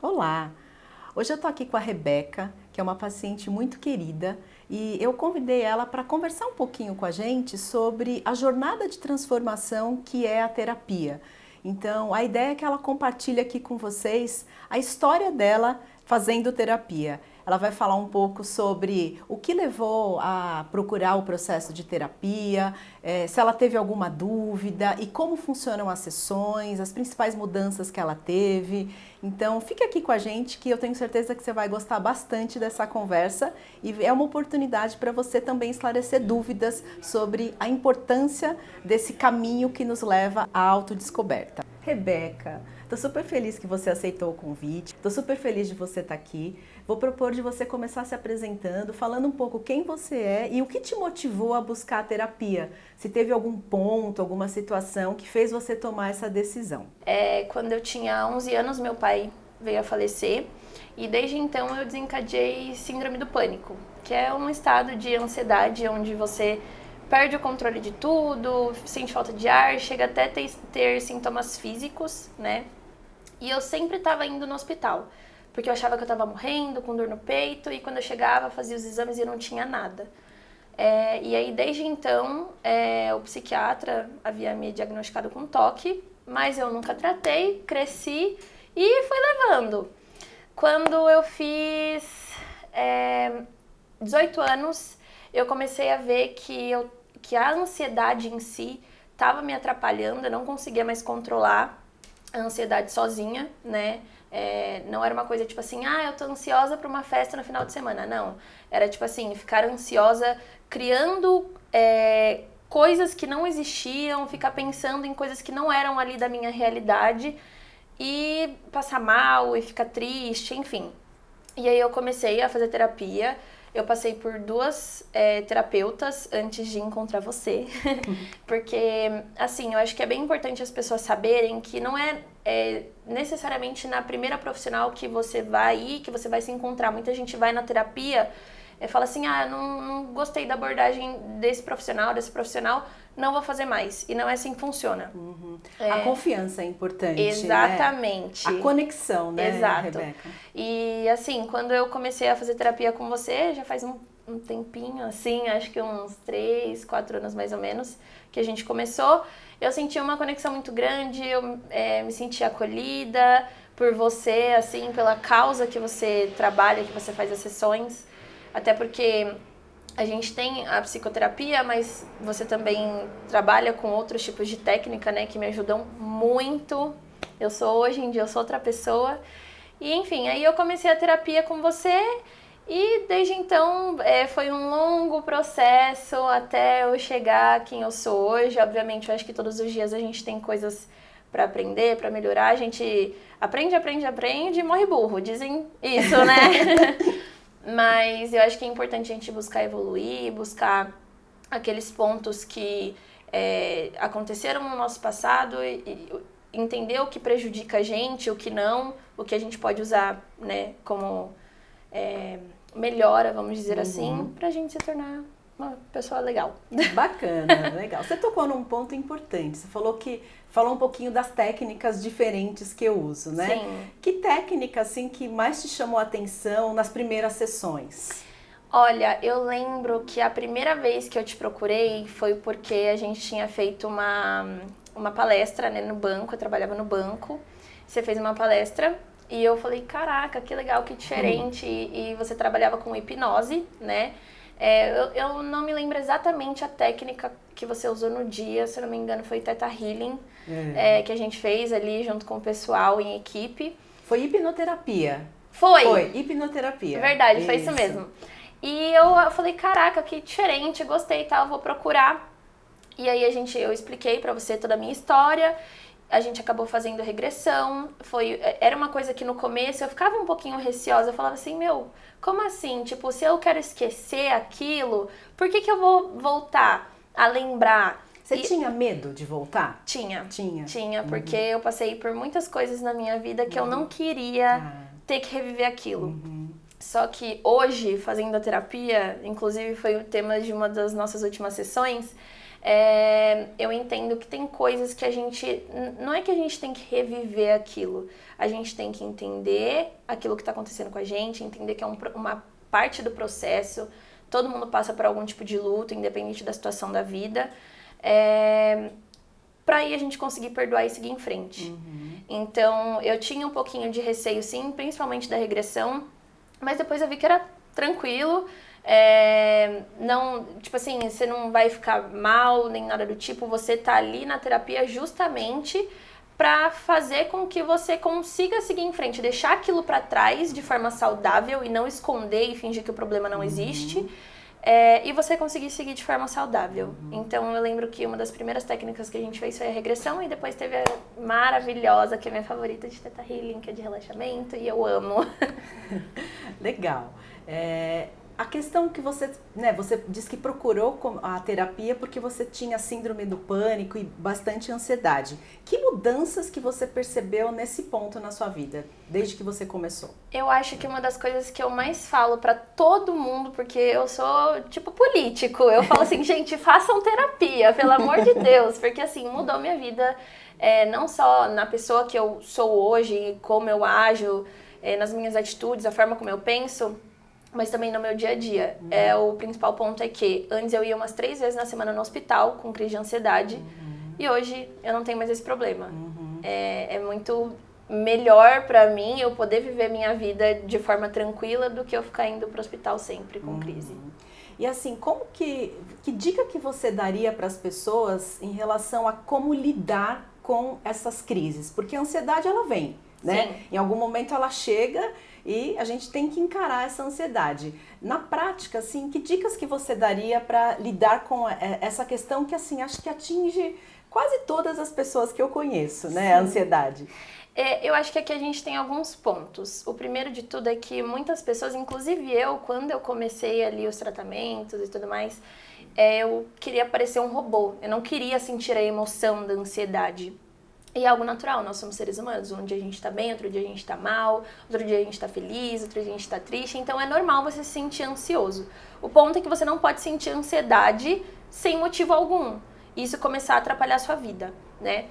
Olá! Hoje eu tô aqui com a Rebeca, que é uma paciente muito querida, e eu convidei ela para conversar um pouquinho com a gente sobre a jornada de transformação que é a terapia. Então, a ideia é que ela compartilhe aqui com vocês a história dela fazendo terapia. Ela vai falar um pouco sobre o que levou a procurar o processo de terapia, se ela teve alguma dúvida e como funcionam as sessões, as principais mudanças que ela teve. Então, fique aqui com a gente que eu tenho certeza que você vai gostar bastante dessa conversa e é uma oportunidade para você também esclarecer dúvidas sobre a importância desse caminho que nos leva à autodescoberta. Rebeca, estou super feliz que você aceitou o convite, estou super feliz de você estar aqui. Vou propor de você começar se apresentando, falando um pouco quem você é e o que te motivou a buscar a terapia. Se teve algum ponto, alguma situação que fez você tomar essa decisão. Quando eu tinha 11 anos, meu pai veio a falecer e desde então eu desencadeei síndrome do pânico, que é um estado de ansiedade onde você perde o controle de tudo, sente falta de ar, chega até ter sintomas físicos, né? E eu sempre estava indo no hospital, porque eu achava que eu estava morrendo, com dor no peito, e quando eu chegava, fazia os exames e não tinha nada. E aí, desde então, o psiquiatra havia me diagnosticado com TOC, mas eu nunca tratei, cresci e fui levando. Quando eu fiz 18 anos, eu comecei a ver que a ansiedade em si estava me atrapalhando, eu não conseguia mais controlar a ansiedade sozinha, né? Não era uma coisa tipo assim, eu tô ansiosa pra uma festa no final de semana. Não, era tipo assim, ficar ansiosa criando coisas que não existiam, ficar pensando em coisas que não eram ali da minha realidade e passar mal e ficar triste, enfim. E aí eu comecei a fazer terapia. Eu passei por duas terapeutas antes de encontrar você, porque, assim, eu acho que é bem importante as pessoas saberem que não é necessariamente na primeira profissional que você vai ir, que você vai se encontrar. Muita gente vai na terapia e fala assim, não gostei da abordagem desse profissional, não vou fazer mais. E não é assim que funciona. Uhum. A confiança é importante, exatamente. Né? A conexão, né, exato. Rebeca? E assim, quando eu comecei a fazer terapia com você, já faz um tempinho, assim, acho que uns 3, 4 anos mais ou menos, que a gente começou, eu senti uma conexão muito grande, eu me senti acolhida por você, assim, pela causa que você trabalha, que você faz as sessões, até porque a gente tem a psicoterapia, mas você também trabalha com outros tipos de técnica, né, que me ajudam muito. Hoje em dia, eu sou outra pessoa. E, enfim, aí eu comecei a terapia com você e desde então foi um longo processo até eu chegar a quem eu sou hoje. Obviamente, eu acho que todos os dias a gente tem coisas para aprender, para melhorar. A gente aprende e morre burro, dizem isso, né? Mas eu acho que é importante a gente buscar evoluir, buscar aqueles pontos que aconteceram no nosso passado e entender o que prejudica a gente, o que não, o que a gente pode usar, né, como melhora, vamos dizer assim, pra gente se tornar uma pessoa legal. Bacana, legal. Você tocou num ponto importante. Você falou um pouquinho das técnicas diferentes que eu uso, né? Sim. Que técnica, assim, que mais te chamou a atenção nas primeiras sessões? Olha, eu lembro que a primeira vez que eu te procurei foi porque a gente tinha feito uma palestra, né, no banco, eu trabalhava no banco. Você fez uma palestra e eu falei, caraca, que legal, que diferente. E você trabalhava com hipnose, né? Eu não me lembro exatamente a técnica que você usou no dia, se eu não me engano foi Theta Healing, que a gente fez ali junto com o pessoal em equipe. Foi hipnoterapia. Foi hipnoterapia. Verdade, foi isso mesmo. E eu falei, caraca, que diferente, gostei e tal, vou procurar. E aí eu expliquei pra você toda a minha história, a gente acabou fazendo regressão, era uma coisa que no começo eu ficava um pouquinho receosa, eu falava assim, como assim? Tipo, se eu quero esquecer aquilo, por que eu vou voltar a lembrar? Você tinha medo de voltar? Tinha, porque eu passei por muitas coisas na minha vida que eu não queria ter que reviver aquilo. Só que hoje, fazendo a terapia, inclusive foi o tema de uma das nossas últimas sessões, eu entendo que tem coisas que a gente... Não é que a gente tem que reviver aquilo. A gente tem que entender aquilo que está acontecendo com a gente, entender que é uma parte do processo. Todo mundo passa por algum tipo de luto, independente da situação da vida. Para aí a gente conseguir perdoar e seguir em frente. Então, eu tinha um pouquinho de receio, sim, principalmente da regressão. Mas depois eu vi que era tranquilo. Não, tipo assim, você não vai ficar mal, nem nada do tipo. Você tá ali na terapia justamente para fazer com que você consiga seguir em frente, deixar aquilo para trás de forma saudável e não esconder e fingir que o problema não existe. E você conseguir seguir de forma saudável. Então, eu lembro que uma das primeiras técnicas que a gente fez foi a regressão e depois teve a maravilhosa, que é a minha favorita, de Theta Healing, que é de relaxamento, e eu amo. Legal. A questão que você disse que procurou a terapia porque você tinha síndrome do pânico e bastante ansiedade. Que mudanças que você percebeu nesse ponto na sua vida, desde que você começou? Eu acho que uma das coisas que eu mais falo pra todo mundo, porque eu sou tipo político, eu falo assim, gente, façam terapia, pelo amor de Deus, porque assim, mudou minha vida, não só na pessoa que eu sou hoje, como eu ajo, nas minhas atitudes, a forma como eu penso, mas também no meu dia a dia. O principal ponto é que antes eu ia umas 3 vezes na semana no hospital com crise de ansiedade e hoje eu não tenho mais esse problema. É muito melhor pra mim eu poder viver minha vida de forma tranquila do que eu ficar indo pro hospital sempre com crise. E assim, que dica que você daria para as pessoas em relação a como lidar com essas crises? Porque a ansiedade, ela vem, né? Sim. Em algum momento ela chega e a gente tem que encarar essa ansiedade. Na prática, assim, que dicas que você daria para lidar com essa questão que, assim, acho que atinge quase todas as pessoas que eu conheço, né? A ansiedade. Eu acho que aqui a gente tem alguns pontos. O primeiro de tudo é que muitas pessoas, inclusive eu, quando eu comecei ali os tratamentos e tudo mais, eu queria parecer um robô. Eu não queria sentir a emoção da ansiedade. E é algo natural, nós somos seres humanos. Um dia a gente tá bem, outro dia a gente tá mal, outro dia a gente tá feliz, outro dia a gente tá triste. Então é normal você se sentir ansioso. O ponto é que você não pode sentir ansiedade sem motivo algum. E isso começar a atrapalhar a sua vida, né?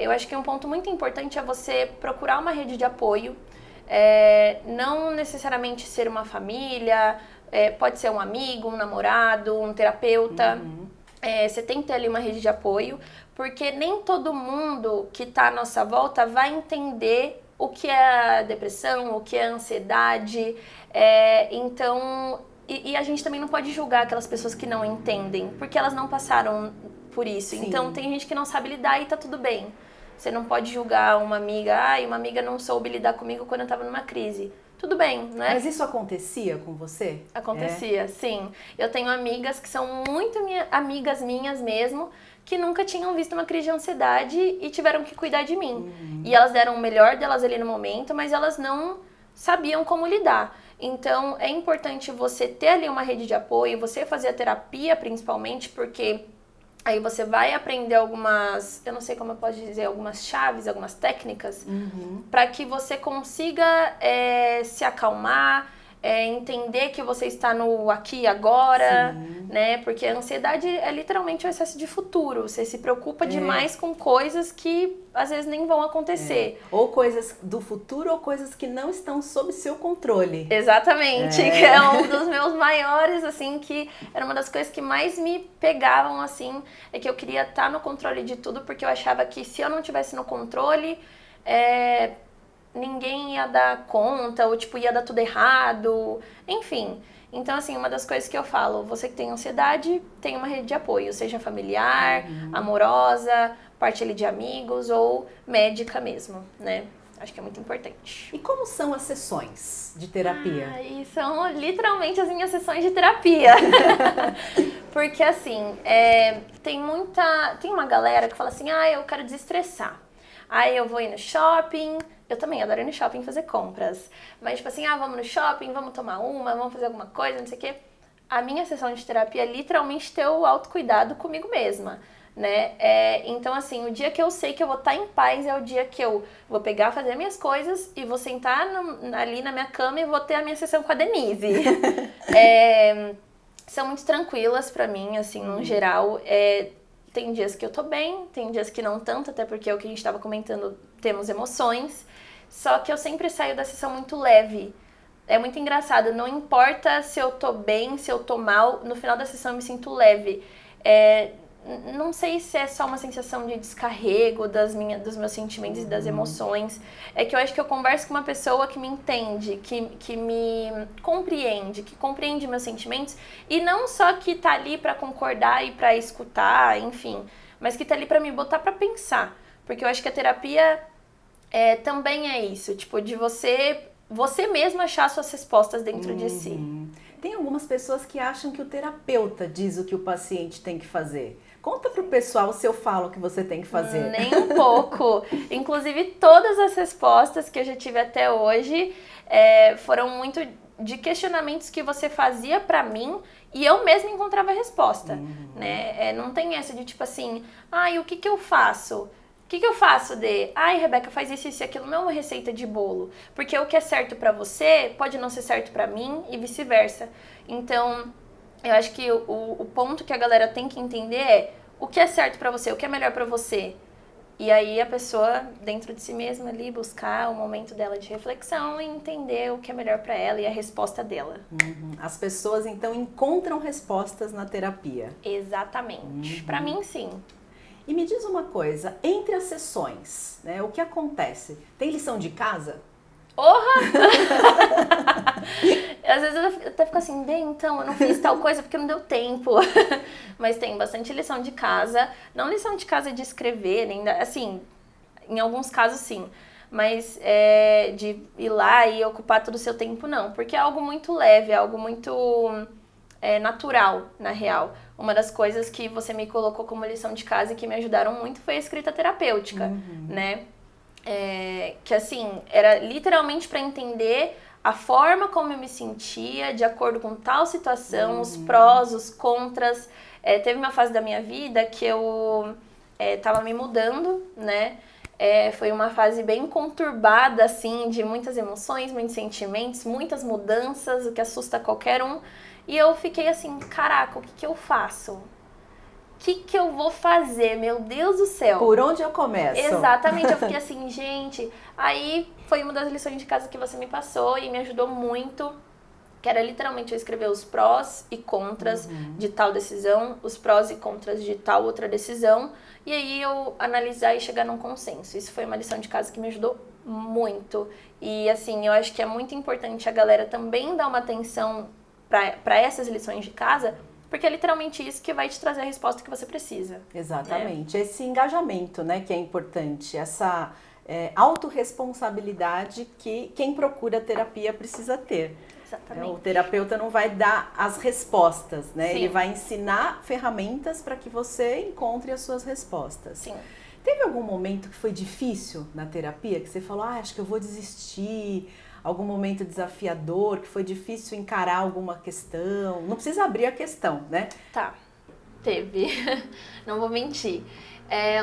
Eu acho que um ponto muito importante é você procurar uma rede de apoio. Não necessariamente ser uma família, pode ser um amigo, um namorado, um terapeuta. Você tem que ter ali uma rede de apoio, porque nem todo mundo que está à nossa volta vai entender o que é a depressão, o que é a ansiedade. Então, a gente também não pode julgar aquelas pessoas que não entendem, porque elas não passaram por isso. Sim. Então, tem gente que não sabe lidar e tá tudo bem. Você não pode julgar uma amiga, uma amiga não soube lidar comigo quando eu estava numa crise. Tudo bem, né? Mas isso acontecia com você? Acontecia, sim. Eu tenho amigas que são muito amigas minhas mesmo, que nunca tinham visto uma crise de ansiedade e tiveram que cuidar de mim. E elas deram o melhor delas ali no momento, mas elas não sabiam como lidar. Então, é importante você ter ali uma rede de apoio, você fazer a terapia principalmente, porque aí você vai aprender algumas, eu não sei como eu posso dizer, algumas chaves, algumas técnicas, para que você consiga se acalmar, entender que você está no aqui e agora, né? Porque a ansiedade é literalmente um excesso de futuro. Você se preocupa demais com coisas que às vezes nem vão acontecer. Ou coisas do futuro ou coisas que não estão sob seu controle. Exatamente, que é um dos meus maiores, assim, que era uma das coisas que mais me pegavam, assim, é que eu queria estar no controle de tudo, porque eu achava que se eu não tivesse no controle, ninguém ia dar conta, ou tipo, ia dar tudo errado, enfim. Então, assim, uma das coisas que eu falo, você que tem ansiedade, tem uma rede de apoio, seja familiar, amorosa, parte ali de amigos ou médica mesmo, né? Acho que é muito importante. E como são as sessões de terapia? E são literalmente as minhas sessões de terapia. Porque, assim, tem uma galera que fala assim, eu quero desestressar. Aí eu vou ir no shopping, eu também adoro ir no shopping fazer compras. Mas tipo assim, vamos no shopping, vamos tomar vamos fazer alguma coisa, não sei o quê. A minha sessão de terapia é literalmente ter o autocuidado comigo mesma, né? Então assim, o dia que eu sei que eu vou estar em paz é o dia que eu vou pegar, fazer minhas coisas e vou sentar ali na minha cama e vou ter a minha sessão com a Denise. São muito tranquilas pra mim, assim, no geral. tem dias que eu tô bem, tem dias que não tanto, até porque é o que a gente tava comentando, temos emoções. Só que eu sempre saio da sessão muito leve. É muito engraçado, não importa se eu tô bem, se eu tô mal, no final da sessão eu me sinto leve. Não sei se é só uma sensação de descarrego dos meus sentimentos e das emoções. É que eu acho que eu converso com uma pessoa que me entende, que me compreende, que compreende meus sentimentos. E não só que tá ali pra concordar e pra escutar, enfim, mas que tá ali pra me botar pra pensar. Porque eu acho que a terapia também é isso, tipo, de você mesmo achar suas respostas dentro de si. Tem algumas pessoas que acham que o terapeuta diz o que o paciente tem que fazer. Conta pro pessoal se eu falo o que você tem que fazer. Nem um pouco. Inclusive, todas as respostas que eu já tive até hoje foram muito de questionamentos que você fazia pra mim e eu mesma encontrava a resposta, né? Não tem essa de tipo assim, ai, o que que eu faço? O que que eu faço ai, Rebeca, faz isso, isso e aquilo, não é uma receita de bolo. Porque o que é certo pra você pode não ser certo pra mim e vice-versa. Então, eu acho que o ponto que a galera tem que entender é o que é certo pra você, o que é melhor pra você. E aí a pessoa, dentro de si mesma ali, buscar o momento dela de reflexão e entender o que é melhor pra ela e a resposta dela. As pessoas, então, encontram respostas na terapia. Exatamente. Pra mim, sim. E me diz uma coisa, entre as sessões, né, o que acontece? Tem lição de casa? Às vezes eu até fico assim, bem, então, eu não fiz tal coisa porque não deu tempo. Mas tem bastante lição de casa. Não lição de casa de escrever, nem assim, em alguns casos sim. Mas de ir lá e ocupar todo o seu tempo, não. Porque é algo muito leve, é algo muito natural, na real. Uma das coisas que você me colocou como lição de casa e que me ajudaram muito foi a escrita terapêutica, né? Que assim, era literalmente para entender a forma como eu me sentia de acordo com tal situação, os prós, os contras. Teve uma fase da minha vida que eu tava me mudando, né? Foi uma fase bem conturbada, assim, de muitas emoções, muitos sentimentos, muitas mudanças, o que assusta qualquer um. E eu fiquei assim, caraca, o que que eu faço? O que eu vou fazer? Meu Deus do céu. Por onde eu começo? Exatamente, eu fiquei assim, gente. Aí foi uma das lições de casa que você me passou e me ajudou muito. Que era literalmente eu escrever os prós e contras de tal decisão, os prós e contras de tal outra decisão. E aí eu analisar e chegar num consenso. Isso foi uma lição de casa que me ajudou muito. E assim, eu acho que é muito importante a galera também dar uma atenção para essas lições de casa, porque é literalmente isso que vai te trazer a resposta que você precisa. Exatamente. Esse engajamento, né, que é importante. Essa autorresponsabilidade que quem procura terapia precisa ter. Exatamente. O terapeuta não vai dar as respostas, né? Sim. Ele vai ensinar ferramentas para que você encontre as suas respostas. Sim. Teve algum momento que foi difícil na terapia, que você falou, acho que eu vou desistir? Algum momento desafiador, que foi difícil encarar alguma questão? Não precisa abrir a questão, né? Tá, teve. Não vou mentir.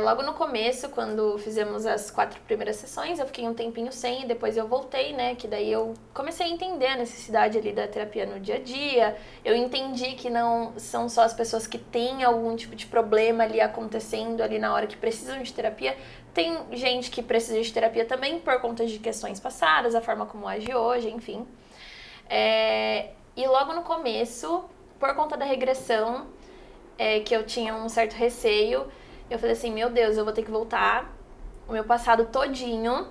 Logo no começo, quando fizemos as 4 primeiras sessões, eu fiquei um tempinho sem e depois eu voltei, né? Que daí eu comecei a entender a necessidade ali da terapia no dia a dia. Eu entendi que não são só as pessoas que têm algum tipo de problema ali acontecendo ali na hora que precisam de terapia. Tem gente que precisa de terapia também por conta de questões passadas, a forma como age hoje, enfim. E logo no começo, por conta da regressão, que eu tinha um certo receio, eu falei assim, meu Deus, eu vou ter que voltar o meu passado todinho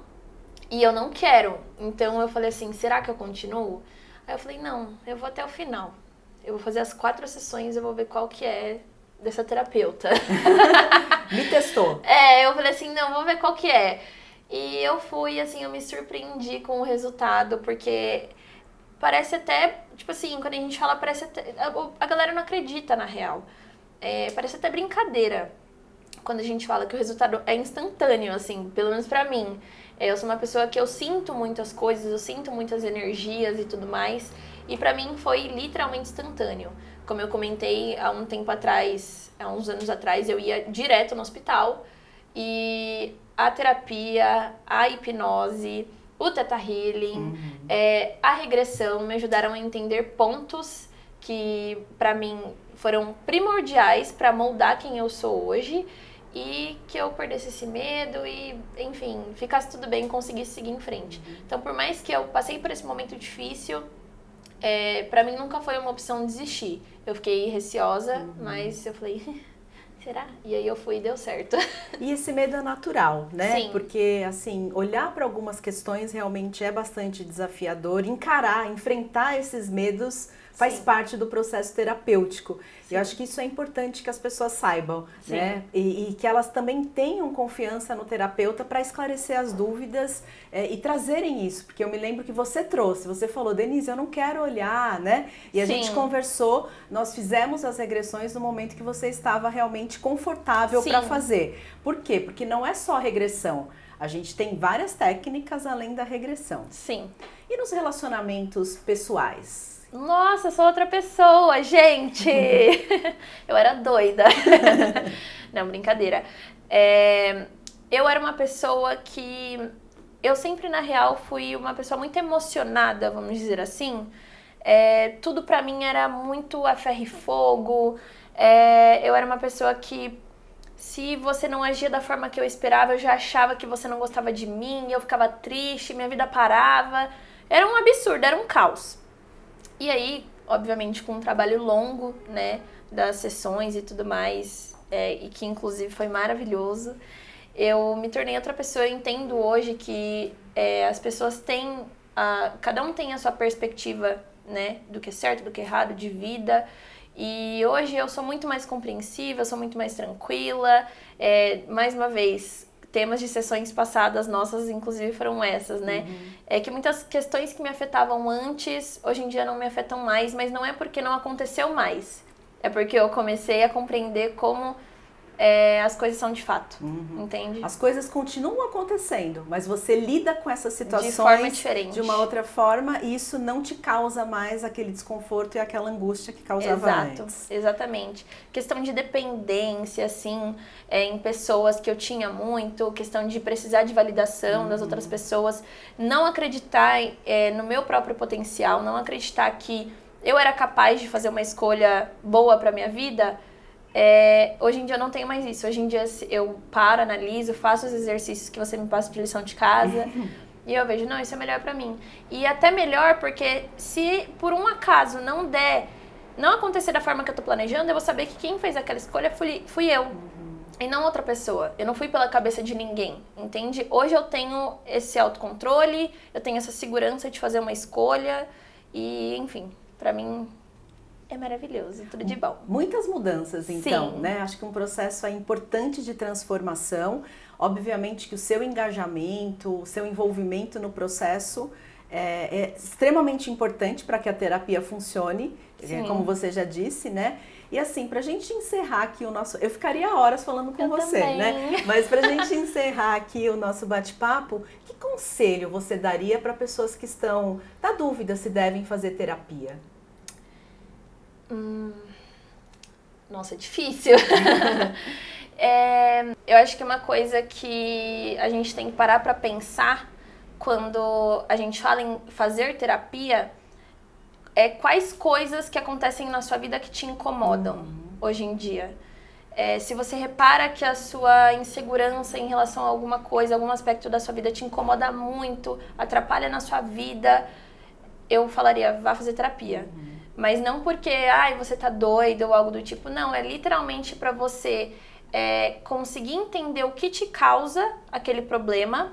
e eu não quero. Então eu falei assim, será que eu continuo? Aí eu falei, não, eu vou até o final. Eu vou fazer as 4 sessões, eu vou ver qual que é dessa terapeuta. Me testou. Eu falei assim, não, vou ver qual que é. E eu fui, assim, eu me surpreendi com o resultado, porque parece até, tipo assim, quando a gente fala, parece até, a galera não acredita na real. Parece até brincadeira quando a gente fala que o resultado é instantâneo, assim, pelo menos pra mim. Eu sou uma pessoa que eu sinto muitas coisas, eu sinto muitas energias e tudo mais, e pra mim foi literalmente instantâneo. Como eu comentei há um tempo atrás, há uns anos atrás, eu ia direto no hospital e a terapia, a hipnose, o Theta Healing, a regressão me ajudaram a entender pontos que pra mim foram primordiais pra moldar quem eu sou hoje e que eu perdesse esse medo e, enfim, ficasse tudo bem, conseguisse seguir em frente. Então, por mais que eu passei por esse momento difícil, pra mim nunca foi uma opção desistir. Eu fiquei receosa, mas eu falei, será? E aí eu fui e deu certo. E esse medo é natural, né? Sim. Porque, assim, olhar para algumas questões realmente é bastante desafiador. Encarar, enfrentar esses medos faz Sim. parte do processo terapêutico. Sim. Eu acho que isso é importante que as pessoas saibam, Sim. né? E que elas também tenham confiança no terapeuta para esclarecer as dúvidas e trazerem isso. Porque eu me lembro que você trouxe, você falou, Denise, eu não quero olhar, né? E a Sim. gente conversou, nós fizemos as regressões no momento que você estava realmente confortável para fazer. Por quê? Porque não é só regressão. A gente tem várias técnicas além da regressão. Sim. E nos relacionamentos pessoais? Nossa, eu sou outra pessoa, gente! Eu era doida. Não, brincadeira. Eu era uma pessoa que... Eu sempre, na real, fui uma pessoa muito emocionada, vamos dizer assim. Tudo pra mim era muito a ferro e fogo. Eu era uma pessoa que... Se você não agia da forma que eu esperava, eu já achava que você não gostava de mim, eu ficava triste, minha vida parava. Era um absurdo, era um caos. E aí, obviamente, com um trabalho longo, né, das sessões e tudo mais, e que inclusive foi maravilhoso, eu me tornei outra pessoa. Eu entendo hoje que as pessoas têm, cada um tem a sua perspectiva, né, do que é certo, do que é errado, de vida. E hoje eu sou muito mais compreensiva, eu sou muito mais tranquila. Mais uma vez, temas de sessões passadas nossas, inclusive, foram essas, né? Que muitas questões que me afetavam antes, hoje em dia não me afetam mais, mas não é porque não aconteceu mais. É porque eu comecei a compreender como as coisas são de fato, entende? As coisas continuam acontecendo, mas você lida com essas situações de forma diferente, de uma outra forma, e isso não te causa mais aquele desconforto e aquela angústia que causava antes. Exatamente. Questão de dependência, assim, em pessoas que eu tinha muito, questão de precisar de validação das outras pessoas, não acreditar no meu próprio potencial, não acreditar que eu era capaz de fazer uma escolha boa pra minha vida. Hoje em dia eu não tenho mais isso. Hoje em dia eu paro, analiso, faço os exercícios que você me passa de lição de casa e eu vejo, não, isso é melhor pra mim. E até melhor porque se por um acaso não acontecer da forma que eu tô planejando, eu vou saber que quem fez aquela escolha fui eu e não outra pessoa. Eu não fui pela cabeça de ninguém, entende? Hoje eu tenho esse autocontrole, eu tenho essa segurança de fazer uma escolha e, enfim, pra mim... É maravilhoso, tudo de bom. Muitas mudanças, então, Sim. né? Acho que um processo importante de transformação. Obviamente que o seu engajamento, o seu envolvimento no processo é extremamente importante para que a terapia funcione, como você já disse, né? E assim, pra gente encerrar aqui o nosso... Eu ficaria horas falando com você, também. né? Mas pra gente encerrar aqui o nosso bate-papo, que conselho você daria para pessoas que estão na dúvida se devem fazer terapia? Nossa, é difícil. Eu acho que uma coisa que a gente tem que parar pra pensar quando a gente fala em fazer terapia é quais coisas que acontecem na sua vida que te incomodam hoje em dia. Se você repara que a sua insegurança em relação a alguma coisa, algum aspecto da sua vida te incomoda muito, atrapalha na sua vida, eu falaria, vá fazer terapia. Mas não porque, você tá doido ou algo do tipo. Não, é literalmente pra você conseguir entender o que te causa aquele problema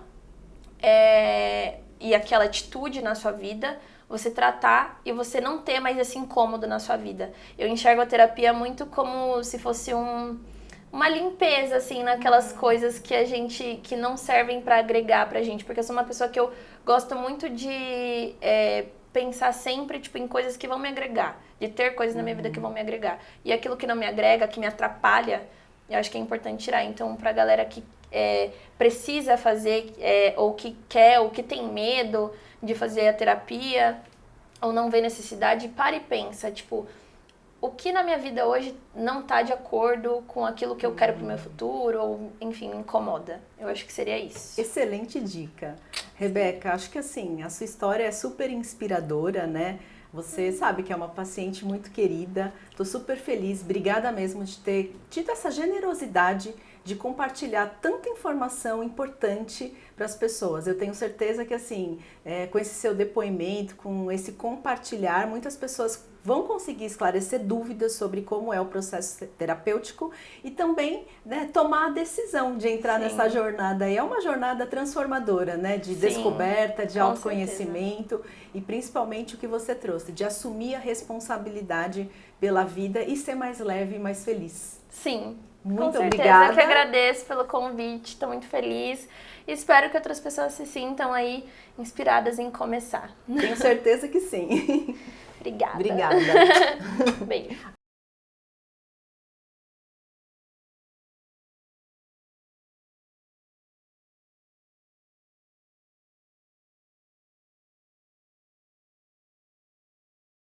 e aquela atitude na sua vida, você tratar e você não ter mais esse incômodo na sua vida. Eu enxergo a terapia muito como se fosse uma limpeza, assim, naquelas coisas que não servem pra agregar pra gente. Porque eu sou uma pessoa que eu gosto muito de... pensar sempre, tipo, em coisas que vão me agregar. De ter coisas na minha vida que vão me agregar. E aquilo que não me agrega, que me atrapalha, eu acho que é importante tirar. Então, pra galera que precisa fazer, ou que quer, ou que tem medo de fazer a terapia, ou não vê necessidade, para e pensa, tipo, o que na minha vida hoje não tá de acordo com aquilo que eu quero pro meu futuro, ou, enfim, me incomoda. Eu acho que seria isso. Excelente dica. Rebeca, acho que assim, a sua história é super inspiradora, né? Você sabe que é uma paciente muito querida, estou super feliz, obrigada mesmo de ter tido essa generosidade de compartilhar tanta informação importante para as pessoas. Eu tenho certeza que assim, com esse seu depoimento, com esse compartilhar, muitas pessoas vão conseguir esclarecer dúvidas sobre como é o processo terapêutico e também, né, tomar a decisão de entrar nessa jornada. É uma jornada transformadora, né, de descoberta, de autoconhecimento e principalmente o que você trouxe, de assumir a responsabilidade pela vida e ser mais leve e mais feliz. Sim. Muito Com certeza, obrigada. eu que agradeço pelo convite, estou muito feliz e espero que outras pessoas se sintam aí inspiradas em começar. Tenho certeza que sim. Obrigada. Obrigada. Beijo.